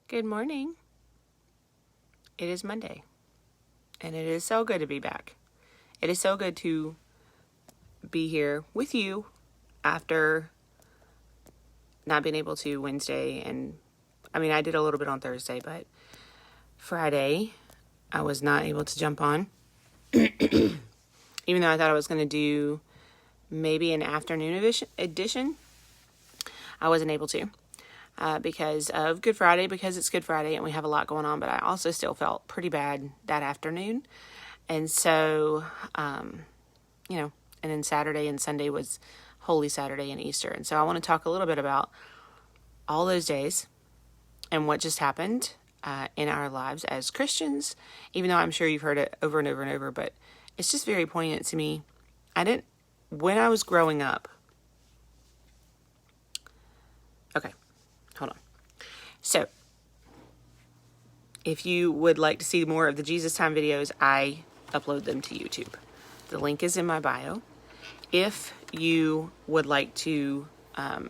Good morning. It is Monday, and it is so good to be back. It is so good to be here with you after not being able to Wednesday. And I did a little bit on Thursday, but Friday I was not able to jump on, even though I thought I was going to do maybe an afternoon edition. I wasn't able to. Because of Good Friday, because it's Good Friday and we have a lot going on, but I also still felt pretty bad that afternoon. And so, and then Saturday and Sunday was Holy Saturday and Easter. And so I want to talk a little bit about all those days and what just happened in our lives as Christians, even though I'm sure you've heard it over and over and over, but it's just very poignant to me. When I was growing up, okay. Hold on. So, if you would like to see more of the Jesus Time videos, I upload them to YouTube. The link is in my bio. If you would like to, no,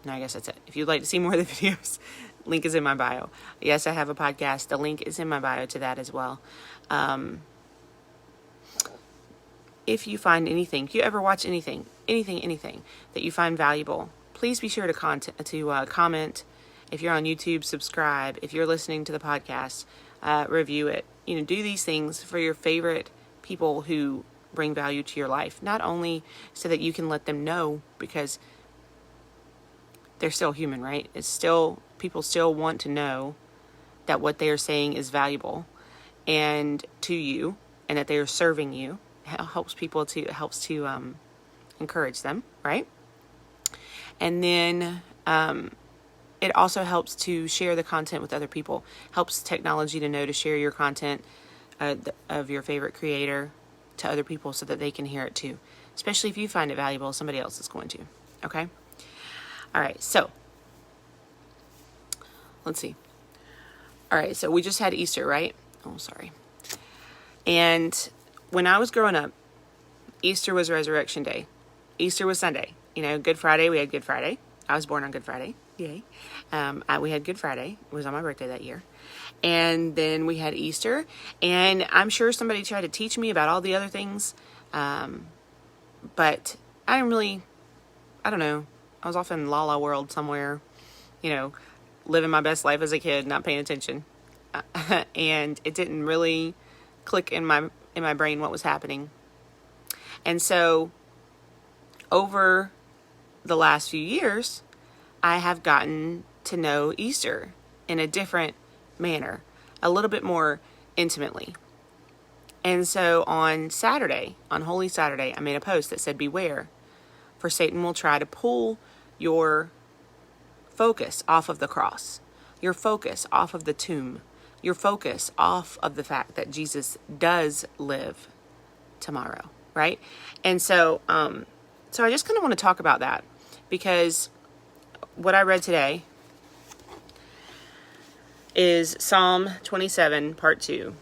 I guess that's it. If you'd like to see more of the videos, link is in my bio. Yes, I have a podcast. The link is in my bio to that as well. If you find anything, if you ever watch anything that you find valuable, please be sure to comment. If you're on YouTube, subscribe. If you're listening to the podcast, review it. Do these things for your favorite people who bring value to your life. Not only so that you can let them know, because they're still human, right? People still want to know that what they are saying is valuable and to you, and that they are serving you. It helps to encourage them, right? And then it also helps to share the content with other people. Helps technology to know to share your content of your favorite creator to other people so that they can hear it too. Especially if you find it valuable, somebody else is going to. Okay? All right, so let's see. All right, so we just had Easter, right? Oh, sorry. And when I was growing up, Easter was Resurrection Day. Easter was Sunday. Good Friday, we had Good Friday. I was born on Good Friday. Yay. We had Good Friday. It was on my birthday that year. And then we had Easter. And I'm sure somebody tried to teach me about all the other things. But I don't know. I was off in La La World somewhere, living my best life as a kid, not paying attention. And it didn't really click in my brain what was happening. And so over the last few years, I have gotten to know Easter in a different manner, a little bit more intimately. And so on Holy Saturday, I made a post that said, "Beware, for Satan will try to pull your focus off of the cross, your focus off of the tomb, your focus off of the fact that Jesus does live tomorrow," right? And so, so I just kind of want to talk about that, because what I read today is Psalm 27, part 2.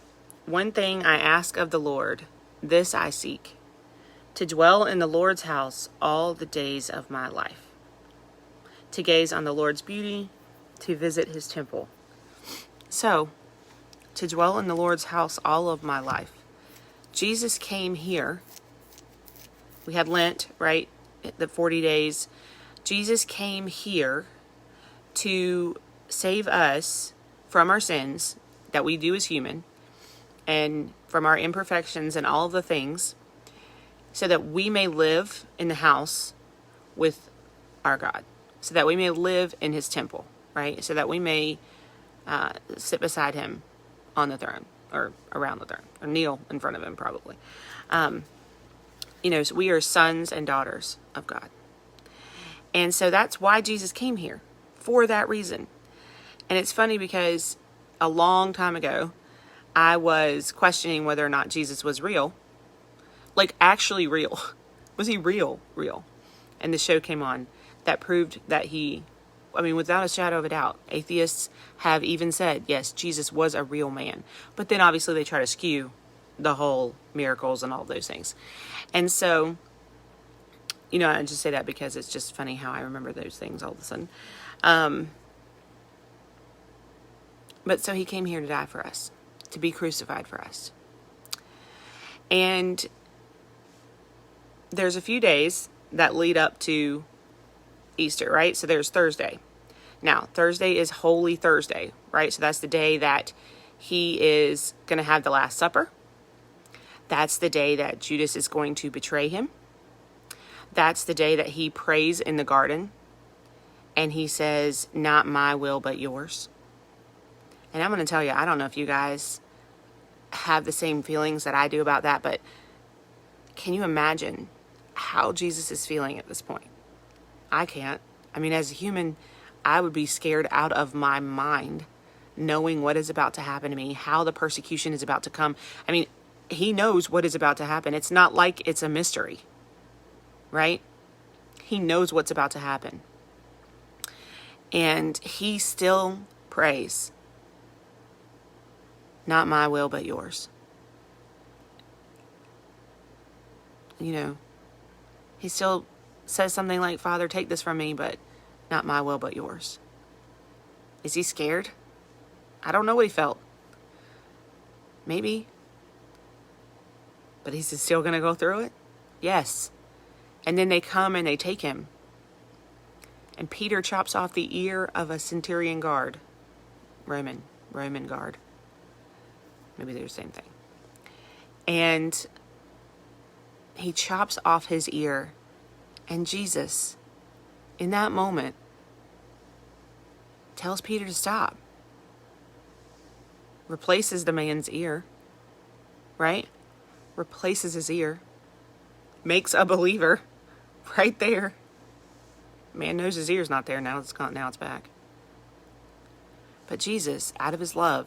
"One thing I ask of the Lord, this I seek, to dwell in the Lord's house all the days of my life, to gaze on the Lord's beauty, to visit his temple." So, to dwell in the Lord's house all of my life. Jesus came here. We had Lent, right? The 40 days. Jesus came here to save us from our sins that we do as human, and from our imperfections and all of the things, so that we may live in the house with our God, so that we may live in his temple, right? So that we may sit beside him on the throne, or around the throne, or kneel in front of him, probably. So we are sons and daughters of God. And so that's why Jesus came here, for that reason. And it's funny because a long time ago, I was questioning whether or not Jesus was real. Like, actually real. Was he real? And the show came on that proved that without a shadow of a doubt, atheists have even said, yes, Jesus was a real man. But then obviously they try to skew the whole miracles and all those things. And so, I just say that because it's just funny how I remember those things all of a sudden. But so he came here to die for us, to be crucified for us. And there's a few days that lead up to Easter, right? So there's Thursday. Now, Thursday is Holy Thursday, right? So that's the day that he is going to have the Last Supper. That's the day that Judas is going to betray him. That's the day that he prays in the garden and he says, "Not my will, but yours." And I'm going to tell you, I don't know if you guys have the same feelings that I do about that, but can you imagine how Jesus is feeling at this point? I can't. I mean, as a human, I would be scared out of my mind knowing what is about to happen to me, how the persecution is about to come. I mean, he knows what is about to happen. It's not like it's a mystery, right? He knows what's about to happen. And he still prays, "Not my will, but yours." You know, he still says something like, "Father, take this from me, but not my will, but yours." Is he scared? I don't know what he felt. Maybe. But he's still going to go through it? Yes. And then they come and they take him. And Peter chops off the ear of a centurion guard. Roman guard. Maybe they're the same thing. And he chops off his ear. And Jesus, in that moment, tells Peter to stop. Replaces the man's ear. Right? Replaces his ear. Makes a believer. Right there. Man knows his ear's not there. Now it's gone. Now it's back. But Jesus, out of his love,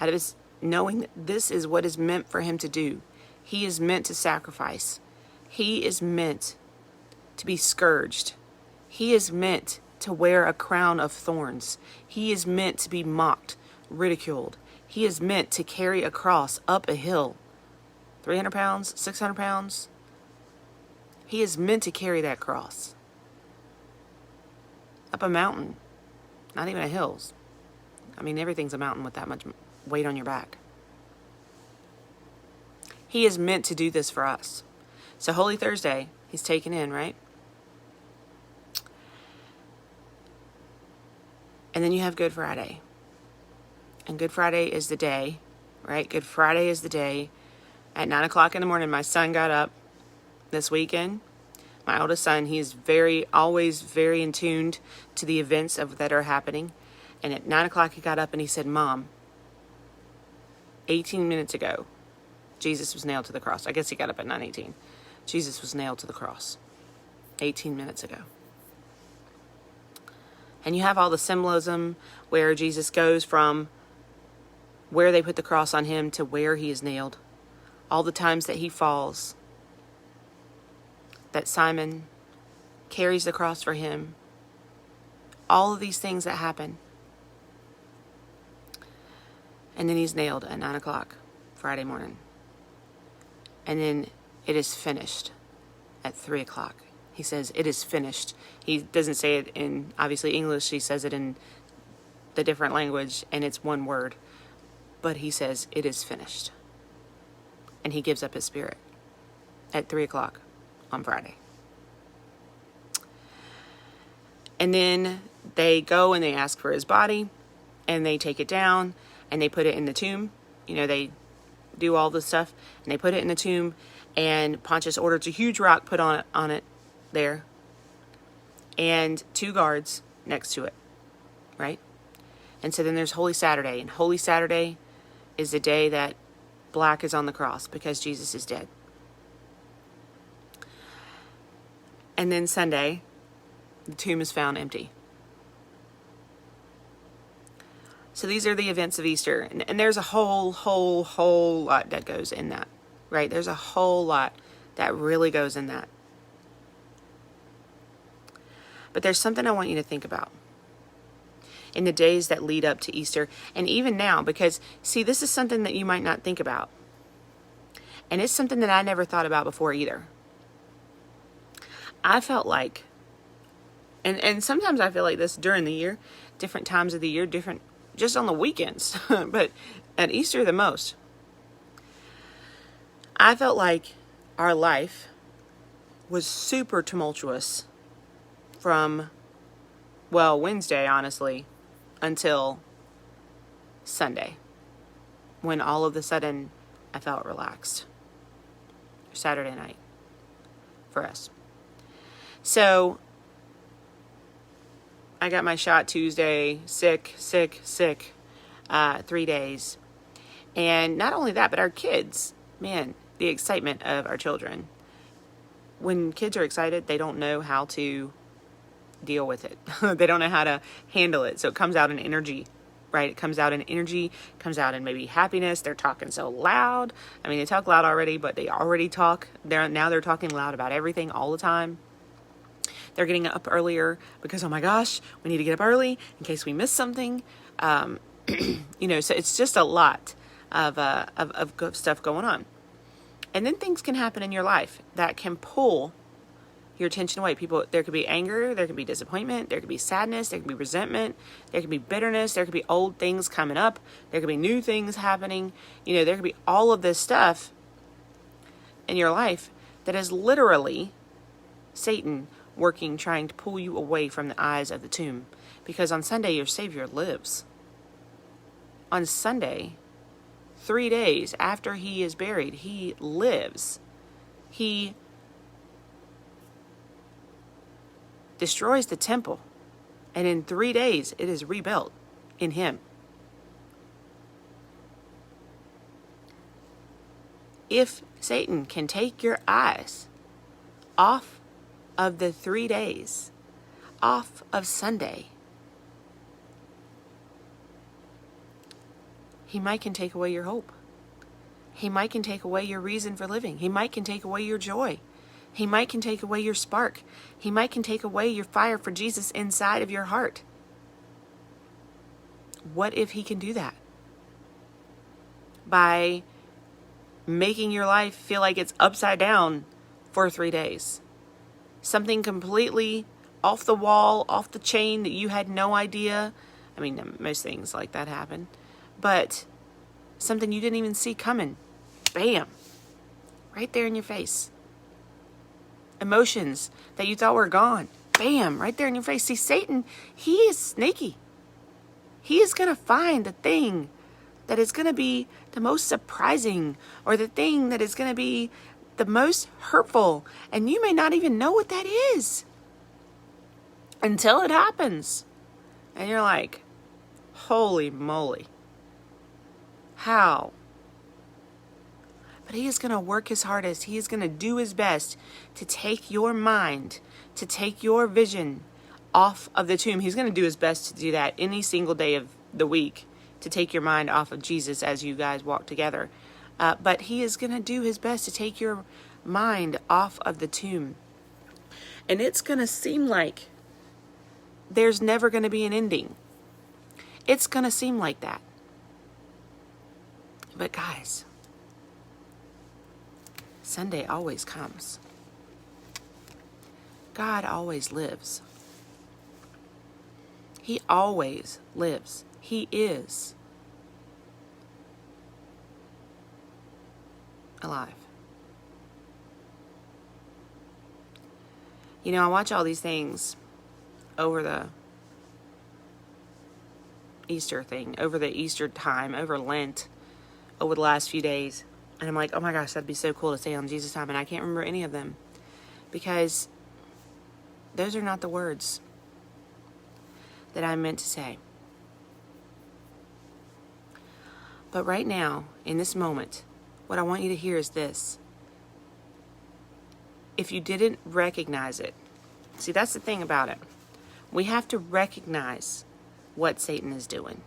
out of his knowing that this is what is meant for him to do, he is meant to sacrifice. He is meant to be scourged. He is meant to wear a crown of thorns. He is meant to be mocked, ridiculed. He is meant to carry a cross up a hill. 300 pounds, 600 pounds. He is meant to carry that cross up a mountain, not even a hill. I mean, everything's a mountain with that much weight on your back. He is meant to do this for us. So Holy Thursday, he's taken in, right? And then you have Good Friday. And Good Friday is the day, right? Good Friday is the day. At 9 o'clock in the morning, my son got up this weekend. My oldest son, he's always very in tuned to the events that are happening. And at 9 o'clock, he got up and he said, "Mom, 18 minutes ago, Jesus was nailed to the cross." I guess he got up at 9:18. Jesus was nailed to the cross 18 minutes ago. And you have all the symbolism where Jesus goes from where they put the cross on him to where he is nailed. All the times that he falls, that Simon carries the cross for him. All of these things that happen. And then he's nailed at 9 o'clock Friday morning. And then it is finished at 3 o'clock. He says, "It is finished." He doesn't say it in, obviously, English. He says it in the different language, and it's one word. But he says, "It is finished." And he gives up his spirit at 3 o'clock on Friday. And then they go and they ask for his body, and they take it down, and they put it in the tomb. You know, they do all this stuff, and they put it in the tomb, and Pontius orders a huge rock put on it there, and 2 guards next to it, right? And so then there's Holy Saturday, and Holy Saturday is the day that black is on the cross because Jesus is dead. And then Sunday, the tomb is found empty. So these are the events of Easter. And there's a whole lot that goes in that, right? There's a whole lot that really goes in that. But there's something I want you to think about in the days that lead up to Easter, and even now, because, see, this is something that you might not think about. And it's something that I never thought about before either. I felt like, and sometimes I feel like this during the year, different times of the year, different just on the weekends, but at Easter the most. I felt like our life was super tumultuous from, well, Wednesday, honestly, until Sunday, when all of a sudden I felt relaxed. Saturday night for us. So I got my shot Tuesday, sick, 3 days. And not only that, but our kids, man, the excitement of our children. When kids are excited, they don't know how to deal with it. They don't know how to handle it. So it comes out in energy, right? It comes out in energy, comes out in maybe happiness. They're talking so loud. I mean, they talk loud already, but they already talk. They're talking loud about everything all the time. They're getting up earlier because, oh my gosh, we need to get up early in case we miss something. So it's just a lot of good stuff going on. And then things can happen in your life that can pull your attention away. There could be anger, there could be disappointment, there could be sadness, there could be resentment, there could be bitterness, there could be old things coming up, there could be new things happening. There could be all of this stuff in your life that is literally Satan working, trying to pull you away from the eyes of the tomb. Because on Sunday, your Savior lives. On Sunday, 3 days after he is buried, he lives. He destroys the temple, and in 3 days, it is rebuilt in him. If Satan can take your eyes off of the 3 days, off of Sunday, he might can take away your hope. He might can take away your reason for living. He might can take away your joy. He might can take away your spark. He might can take away your fire for Jesus inside of your heart. What if he can do that? By making your life feel like it's upside down for 3 days. Something completely off the wall, off the chain that you had no idea. I mean, most things like that happen. But something you didn't even see coming. Bam. Right there in your face. Emotions that you thought were gone. Bam. Right there in your face. See, Satan, he is sneaky. He is going to find the thing that is going to be the most surprising, or the thing that is going to be the most hurtful. And you may not even know what that is until it happens. And you're like, holy moly. How? But he is going to work his hardest. He is going to do his best to take your mind, to take your vision off of the tomb. He's going to do his best to do that any single day of the week, to take your mind off of Jesus as you guys walk together. But he is going to do his best to take your mind off of the tomb. And it's going to seem like there's never going to be an ending. It's going to seem like that. But guys, Sunday always comes. God always lives. He always lives. He is alive. I watch all these things over the Easter thing, over the Easter time, over Lent, over the last few days. And I'm like, oh my gosh, that'd be so cool to stay on Jesus time. And I can't remember any of them because those are not the words that I meant to say. But right now, in this moment, what I want you to hear is this. If you didn't recognize it, see, that's the thing about it. We have to recognize what Satan is doing.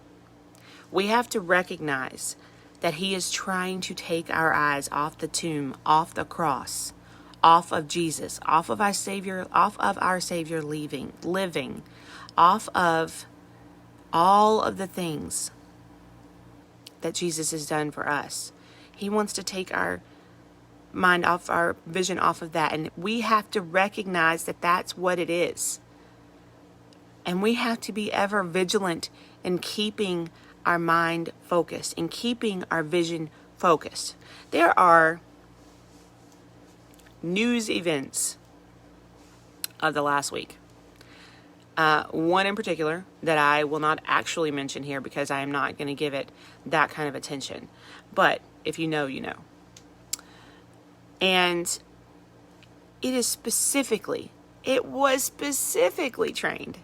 We have to recognize that he is trying to take our eyes off the tomb, off the cross, off of Jesus, off of our Savior living, off of all of the things that Jesus has done for us. He wants to take our mind off, our vision off of that. And we have to recognize that that's what it is. And we have to be ever vigilant in keeping our mind focused, in keeping our vision focused. There are news events of the last week. One in particular that I will not actually mention here because I am not going to give it that kind of attention. But if you know, you know. And it was specifically trained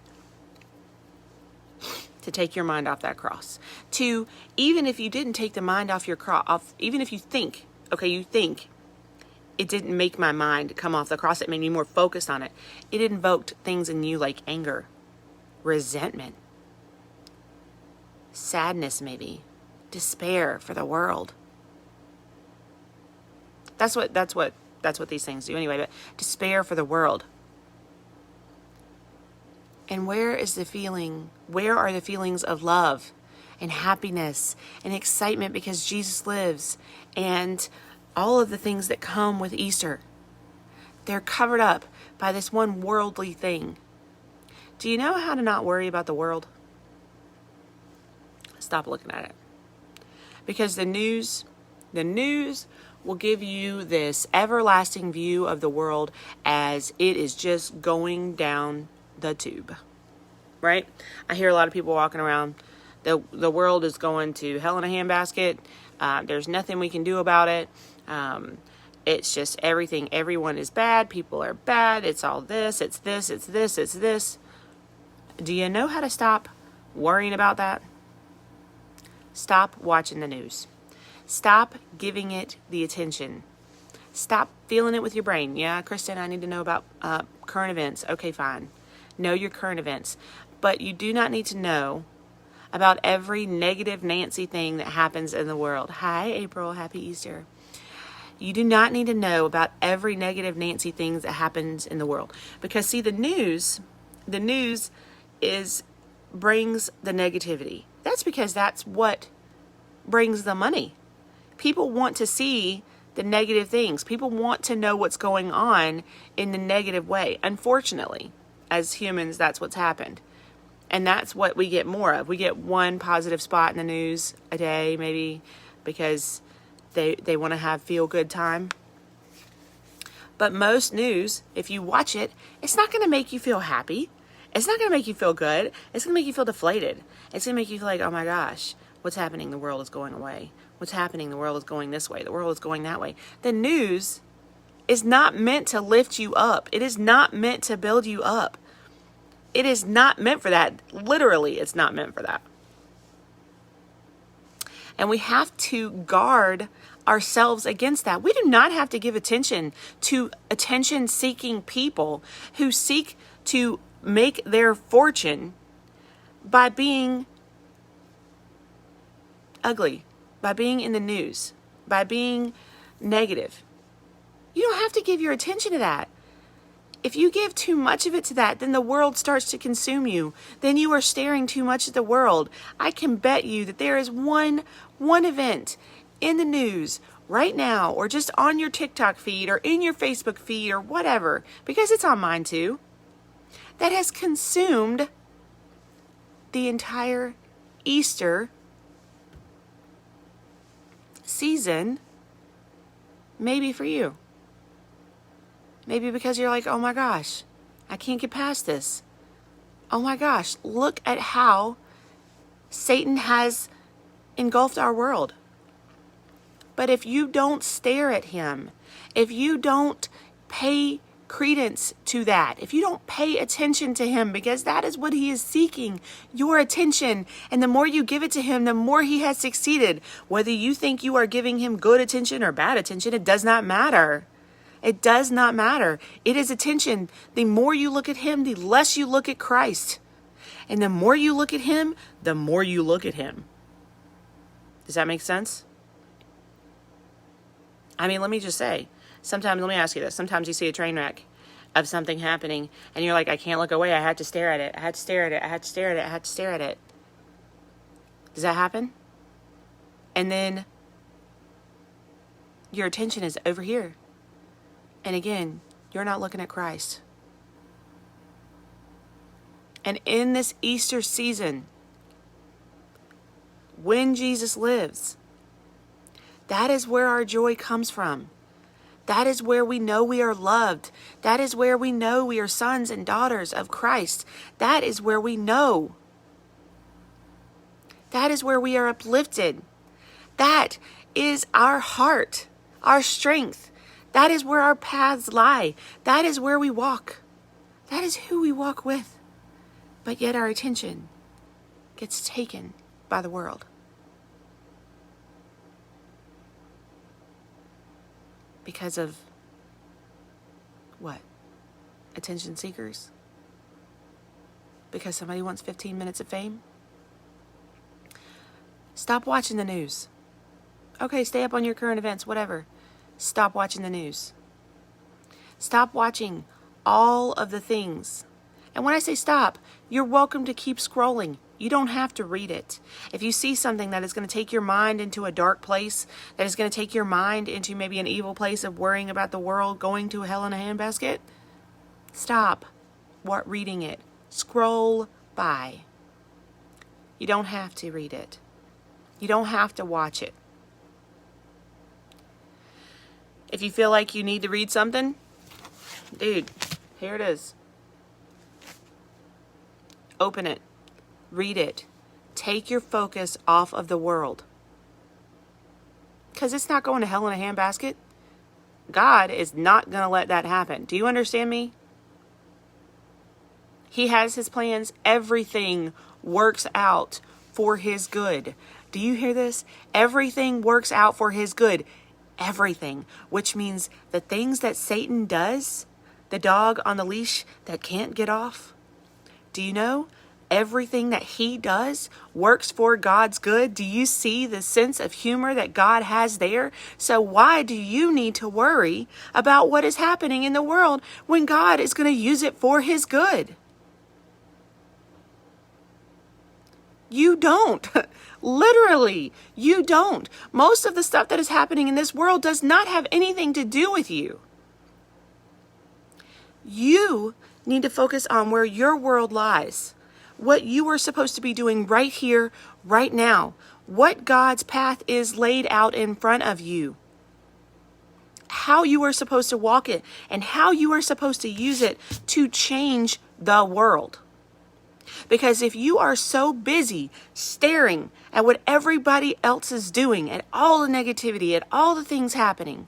to take your mind off that cross. To, even if you didn't take the mind off your cross, even if you think, it didn't make my mind come off the cross, it made me more focused on it. It invoked things in you like anger, resentment, sadness maybe, despair for the world. That's what these things do anyway, but despair for the world. And where are the feelings of love and happiness and excitement because Jesus lives and all of the things that come with Easter? They're covered up by this one worldly thing. Do you know how to not worry about the world? Stop looking at it. Because the news will give you this everlasting view of the world as it is just going down the tube, right? I hear a lot of people walking around, the world is going to hell in a handbasket. There's nothing we can do about it. It's just everyone is bad. People are bad. It's all this, it's this, it's this, it's this. Do you know how to stop worrying about that? Stop watching the news. Stop giving it the attention. Stop feeling it with your brain. Yeah, Kristen, I need to know about current events. Okay, fine. Know your current events. But you do not need to know about every negative Nancy thing that happens in the world. Hi, April. Happy Easter. You do not need to know about every negative Nancy thing that happens in the world. Because, see, the news brings the negativity. That's because that's what brings the money. People want to see the negative things. People want to know what's going on in the negative way. Unfortunately, as humans, that's what's happened. And that's what we get more of. We get one positive spot in the news a day, maybe, because they want to have feel-good time. But most news, if you watch it, it's not going to make you feel happy. It's not going to make you feel good. It's going to make you feel deflated. It's going to make you feel like, oh my gosh, what's happening? The world is going away. What's happening? The world is going this way. The world is going that way. The news is not meant to lift you up. It is not meant to build you up. It is not meant for that. Literally, it's not meant for that. And we have to guard ourselves against that. We do not have to give attention to attention-seeking people who seek to make their fortune by being ugly, by being in the news, by being negative. You don't have to give your attention to that. If you give too much of it to that, then the world starts to consume you. Then you are staring too much at the world. I can bet you that there is one event in the news right now, or just on your TikTok feed, or in your Facebook feed, or whatever, because it's on mine too, that has consumed the entire Easter season, maybe for you. Maybe because you're like, oh my gosh, I can't get past this. Oh my gosh, look at how Satan has engulfed our world. But if you don't stare at him, if you don't pay credence to that, if you don't pay attention to him, because that is what he is seeking, your attention, and the more you give it to him, the more he has succeeded. Whether you think you are giving him good attention or bad attention, it does not matter. It does not matter. It is attention. The more you look at him, the less you look at Christ. And the more you look at him, the more you look at him. Does that make sense? I mean, let me just say, sometimes, let me ask you this. Sometimes you see a train wreck of something happening and you're like, I can't look away. I have to stare at it. I have to stare at it. I have to stare at it. I have to stare at it. Does that happen? And then your attention is over here. And again, you're not looking at Christ. And in this Easter season, when Jesus lives, that is where our joy comes from. That is where we know we are loved. That is where we know we are sons and daughters of Christ. That is where we know. That is where we are uplifted. That is our heart, our strength. That is where our paths lie. That is where we walk. That is who we walk with. But yet our attention gets taken by the world. Because of what? Attention seekers? Because somebody wants 15 minutes of fame? Stop watching the news. Okay, stay up on your current events, whatever. Stop watching the news. Stop watching all of the things. And when I say stop, you're welcome to keep scrolling. You don't have to read it. If you see something that is going to take your mind into a dark place, that is going to take your mind into maybe an evil place of worrying about the world going to hell in a handbasket, stop reading it. Scroll by. You don't have to read it. You don't have to watch it. If you feel like you need to read something, dude, here it is. Open it. Read it. Take your focus off of the world. Because it's not going to hell in a handbasket. God is not going to let that happen. Do you understand me? He has his plans. Everything works out for his good. Do you hear this? Everything works out for his good. Everything. Which means the things that Satan does, the dog on the leash that can't get off, do you know? Everything that he does works for God's good. Do you see the sense of humor that God has there? So why do you need to worry about what is happening in the world when God is going to use it for his good? You don't. Literally, you don't. Most of the stuff that is happening in this world does not have anything to do with you. You need to focus on where your world lies. What you are supposed to be doing right here, right now. What God's path is laid out in front of you. How you are supposed to walk it and how you are supposed to use it to change the world. Because if you are so busy staring at what everybody else is doing, at all the negativity, at all the things happening,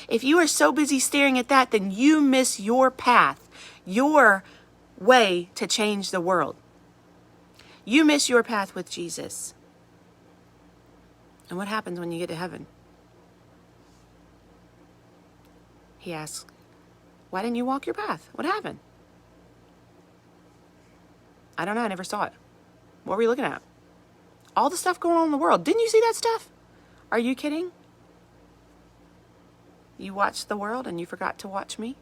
if you are so busy staring at that, then you miss your path, your way to change the world. You miss your path with Jesus. And what happens when you get to heaven? He asks, why didn't you walk your path? What happened? I don't know. I never saw it. What were you looking at? All the stuff going on in the world. Didn't you see that stuff? Are you kidding? You watched the world and you forgot to watch me?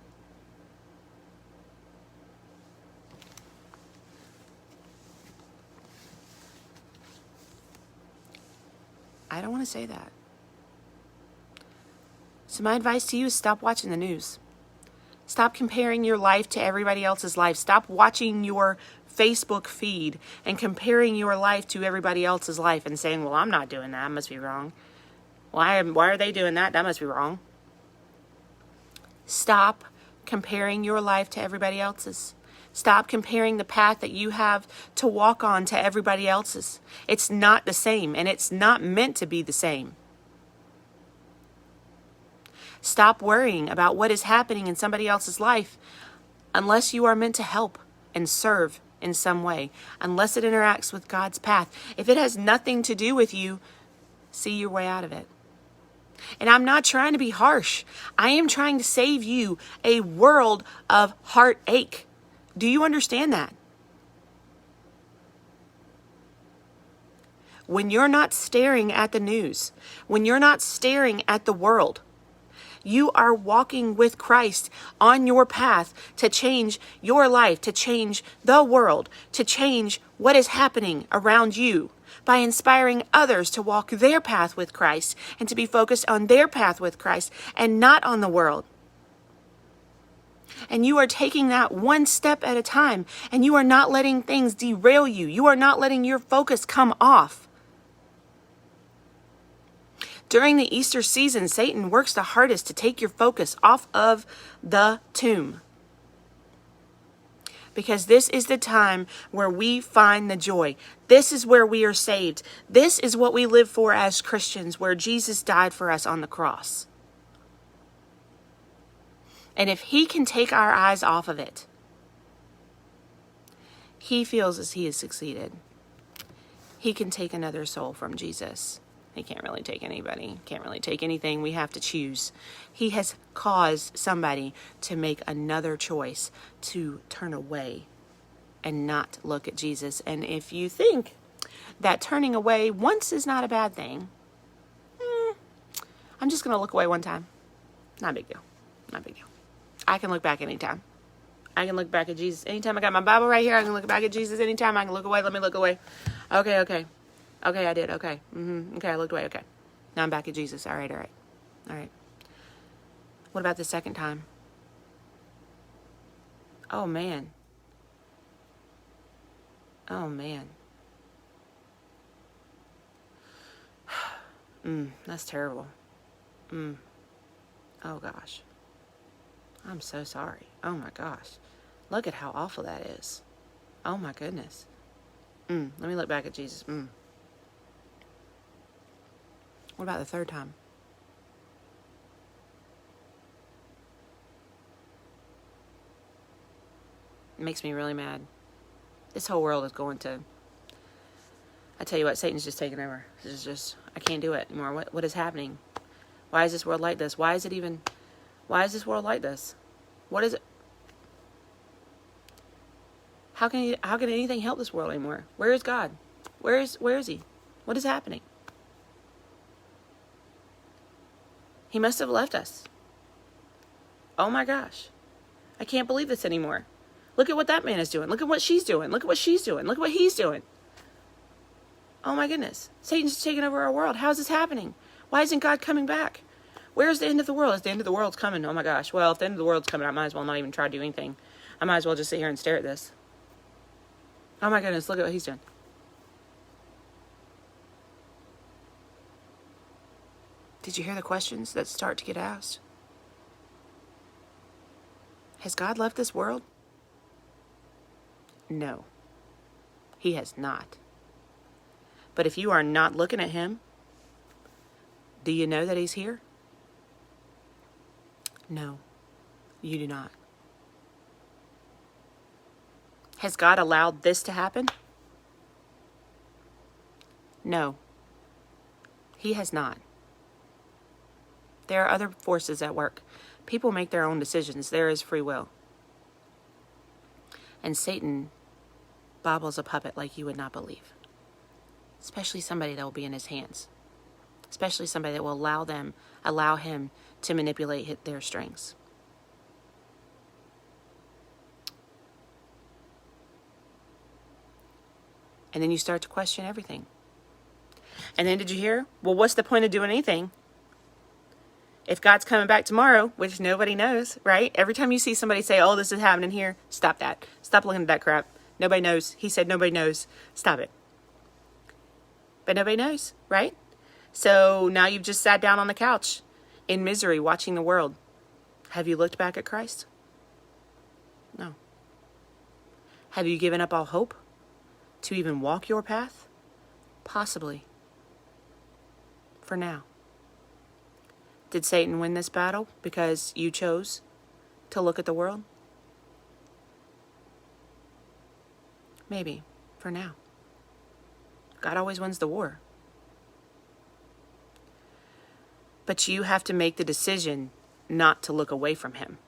I don't want to say that. So my advice to you is stop watching the news. Stop comparing your life to everybody else's life. Stop watching your Facebook feed and comparing your life to everybody else's life and saying, well, I'm not doing that. I must be wrong. Why are they doing that? That must be wrong. Stop comparing your life to everybody else's. Stop comparing the path that you have to walk on to everybody else's. It's not the same, and it's not meant to be the same. Stop worrying about what is happening in somebody else's life unless you are meant to help and serve in some way, unless it interacts with God's path. If it has nothing to do with you, see your way out of it. And I'm not trying to be harsh. I am trying to save you a world of heartache. Do you understand that? When you're not staring at the news, when you're not staring at the world, you are walking with Christ on your path to change your life, to change the world, to change what is happening around you by inspiring others to walk their path with Christ and to be focused on their path with Christ and not on the world. And you are taking that one step at a time, and you are not letting things derail you. You are not letting your focus come off. During the Easter season, Satan works the hardest to take your focus off of the tomb. Because this is the time where we find the joy. This is where we are saved. This is what we live for as Christians, where Jesus died for us on the cross. And if he can take our eyes off of it, he feels as he has succeeded. He can take another soul from Jesus. He can't really take anybody, can't really take anything. We have to choose. He has caused somebody to make another choice to turn away and not look at Jesus. And if you think that turning away once is not a bad thing, I'm just going to look away one time. Not a big deal. Not a big deal. I can look back anytime. I can look back at Jesus. Anytime I got my Bible right here, I can look back at Jesus anytime. I can look away. Let me look away. Okay, I did. Okay. Okay, I looked away. Okay. Now I'm back at Jesus. All right. What about the second time? Oh, man. That's terrible. Oh, gosh. I'm so sorry. Oh, my gosh. Look at how awful that is. Oh, my goodness. Let me look back at Jesus. What about the third time? It makes me really mad. This whole world is going to... I tell you what, Satan's just taking over. This is just... I can't do it anymore. What is happening? Why is this world like this? Why is this world like this? What is it? How can anything help this world anymore? Where is God? Where is he? What is happening? He must have left us. Oh my gosh. I can't believe this anymore. Look at what that man is doing. Look at what she's doing. Look at what she's doing. Look at what he's doing. Oh my goodness. Satan's taking over our world. How is this happening? Why isn't God coming back? Where's the end of the world? Is the end of the world's coming? Oh my gosh. Well, if the end of the world's coming, I might as well not even try to do anything. I might as well just sit here and stare at this. Oh my goodness. Look at what he's doing. Did you hear the questions that start to get asked? Has God left this world? No, he has not. But if you are not looking at him, do you know that he's here? No, you do not. Has God allowed this to happen? No, he has not. There are other forces at work. People make their own decisions. There is free will. And Satan bobbles a puppet like you would not believe. Especially somebody that will be in his hands. Especially somebody that will allow him to manipulate their strings. And then you start to question everything. And then did you hear? Well, what's the point of doing anything if God's coming back tomorrow, which nobody knows, right? Every time you see somebody say, oh, this is happening here, stop that. Stop looking at that crap. Nobody knows. He said nobody knows. Stop it. But nobody knows, right? So now you've just sat down on the couch in misery watching the world. Have you looked back at Christ? No. Have you given up all hope to even walk your path? Possibly. For now. Did Satan win this battle because you chose to look at the world? Maybe, for now. God always wins the war. But you have to make the decision not to look away from him.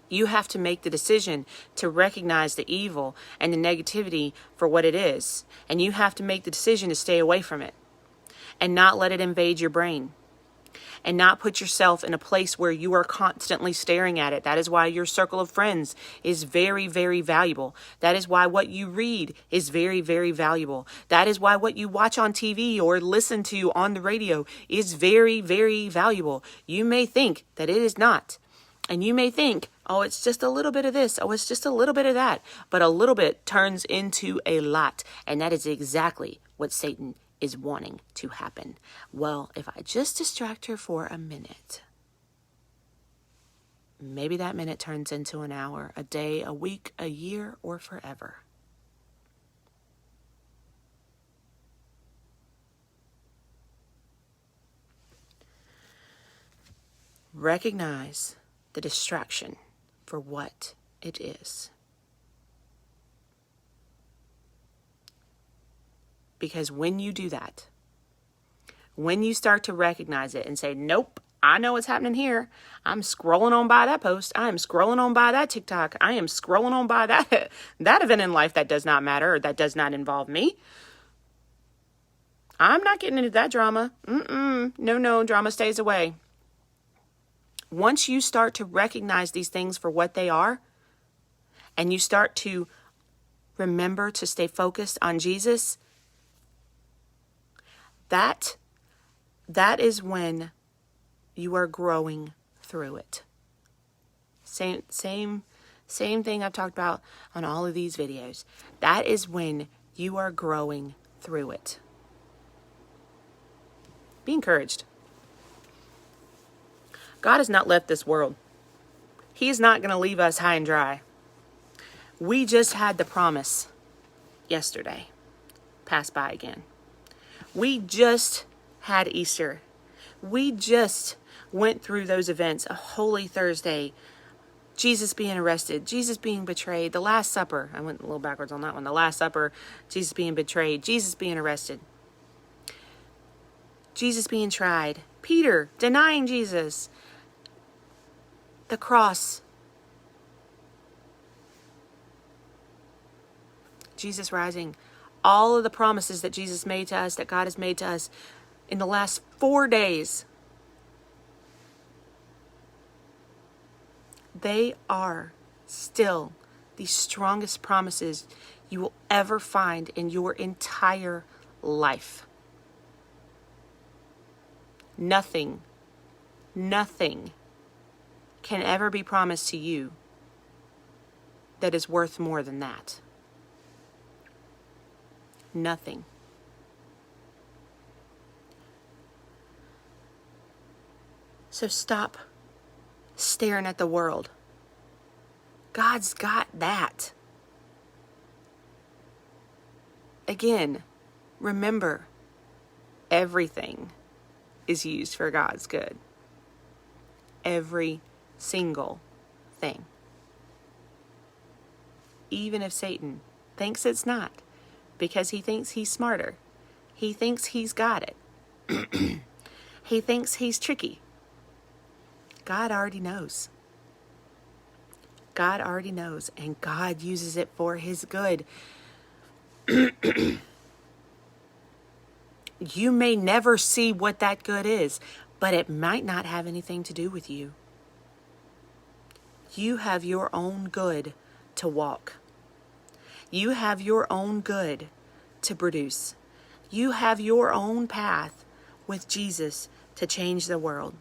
You have to make the decision to recognize the evil and the negativity for what it is. And you have to make the decision to stay away from it and not let it invade your brain. And not put yourself in a place where you are constantly staring at it. That is why your circle of friends is very, very valuable. That is why what you read is very, very valuable. That is why what you watch on TV or listen to on the radio is very, very valuable. You may think that it is not. And you may think, oh, it's just a little bit of this. Oh, it's just a little bit of that. But a little bit turns into a lot. And that is exactly what Satan is wanting to happen. Well, if I just distract her for a minute, maybe that minute turns into an hour, a day, a week, a year, or forever. Recognize the distraction for what it is. Because when you do that, when you start to recognize it and say, nope, I know what's happening here. I'm scrolling on by that post. I am scrolling on by that TikTok. I am scrolling on by that event in life that does not matter or that does not involve me. I'm not getting into that drama. No, drama stays away. Once you start to recognize these things for what they are, and you start to remember to stay focused on Jesus, that is when you are growing through it. Same thing I've talked about on all of these videos. That is when you are growing through it. Be encouraged. God has not left this world. He is not going to leave us high and dry. We just had the promise yesterday pass by again. We just had Easter. We just went through those events, a Holy Thursday, Jesus being arrested, Jesus being betrayed, the Last Supper. I went a little backwards on that one. The Last Supper, Jesus being betrayed, Jesus being arrested, Jesus being tried, Peter denying Jesus, the cross, Jesus rising, all of the promises that Jesus made to us, that God has made to us in the last 4 days. They are still the strongest promises you will ever find in your entire life. Nothing can ever be promised to you that is worth more than that. Nothing. So stop staring at the world. God's got that. Again, remember, everything is used for God's good. Every single thing. Even if Satan thinks it's not, because he thinks he's smarter. He thinks he's got it. He thinks he's tricky. God already knows. God already knows, and God uses it for his good. You may never see what that good is, but it might not have anything to do with you. You have your own good to walk. You have your own good to produce. You have your own path with Jesus to change the world.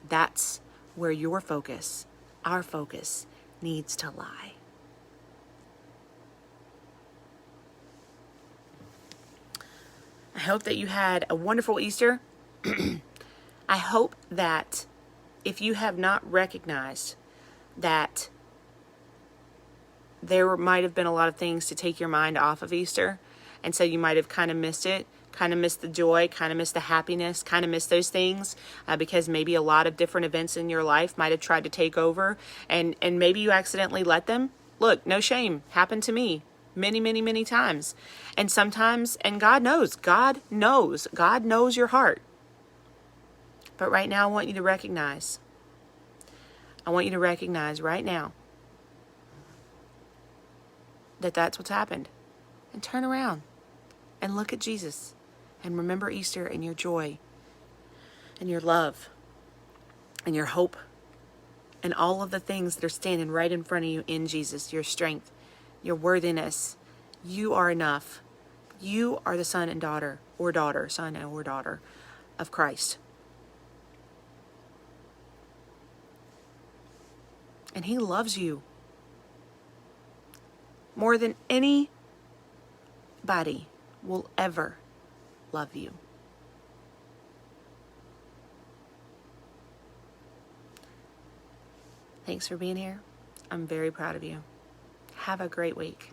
That's where your focus, our focus, needs to lie. I hope that you had a wonderful Easter. I hope that if you have not recognized that there might have been a lot of things to take your mind off of Easter, and so you might have kind of missed it, kind of missed the joy, kind of missed the happiness, kind of missed those things because maybe a lot of different events in your life might have tried to take over, and maybe you accidentally let them. Look, no shame. Happened to me many times. And sometimes, and God knows your heart. But right now, I want you to recognize right now that that's what's happened. And turn around and look at Jesus and remember Easter and your joy and your love and your hope and all of the things that are standing right in front of you in Jesus, your strength, your worthiness. You are enough. You are the son or daughter of Christ. And He loves you more than anybody will ever love you. Thanks for being here. I'm very proud of you. Have a great week.